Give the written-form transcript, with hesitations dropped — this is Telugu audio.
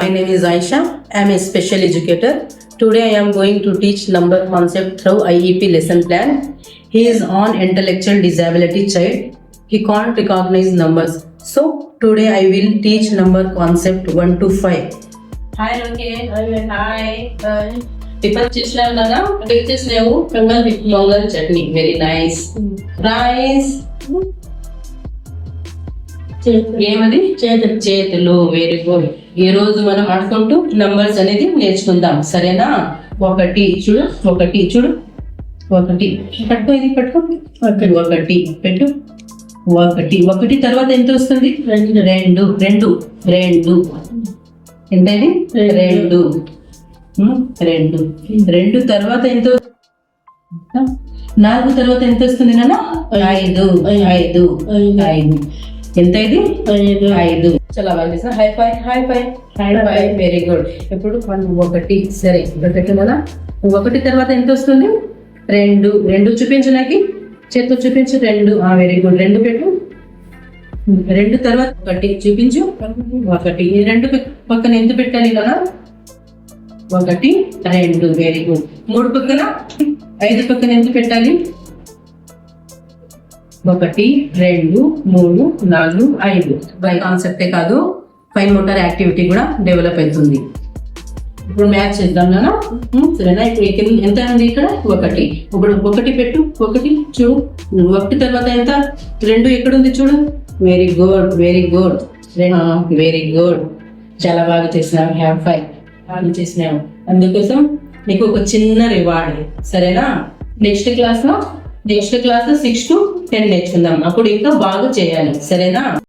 My name is Aisha. I am a special educator. Today I am going to teach number concept through IEP lesson plan. He is on intellectual disability child. He can't recognize numbers. So today I will teach number concept 1 to 5. Hi Rohit. Hi. People చేసినావు కదా పిక్ చేసినావు pongal chutney very nice rice ఏమది చేతులు వెరీ గుడ్. ఈ రోజు మనం ఆడుకుంటూ నంబర్స్ అనేది నేర్చుకుందాం సరేనా. ఒకటి చూడు ఒకటి పట్టుకో ఇది పట్టుకో ఒకటి పెట్టు ఒకటి తర్వాత ఎంత వస్తుంది రెండు ఏంటది రెండు తర్వాత ఎంత 4 తర్వాత ఎంత వస్తుంది నాన్న 5 ఎంత ఇది 5. చాలా బాగా హై ఫై వెరీ గుడ్. ఇప్పుడు ఒకటి సరే ఒకటి కదా ఒకటి తర్వాత ఎంత వస్తుంది రెండు చూపించు నాకు చేతితో చూపించు వెరీ గుడ్. రెండు పెట్టు రెండు తర్వాత ఒకటి చూపించు ఒకటి ఈ రెండు పక్కన ఎంత పెట్టాలి కదా 1 2 వెరీ గుడ్. 3 పక్కన 5 పక్కన ఎంత పెట్టాలి 1 2 3 4 5. బై కాన్సెప్టే కాదు ఫైన్ మోటార్ యాక్టివిటీ కూడా డెవలప్ అవుతుంది. ఇప్పుడు మ్యాచ్ చేద్దాం నాన్న సరేనా. ఇప్పుడు ఎంత ఉంది ఇక్కడ ఒకటి పెట్టు ఒకటి చూడు 1 తర్వాత ఎంత 2 ఎక్కడుంది చూడు వెరీ గుడ్ చాలా బాగా చేసినావు హ్యావ్ ఫైవ్ బాగా చేసినావు. అందుకోసం నీకు ఒక చిన్న రివార్డ్ సరేనా. నెక్స్ట్ క్లాస్ లో 6 to 10 నేర్చుకుందాం. అప్పుడు ఇంకా బాగా చేయాలి సరేనా.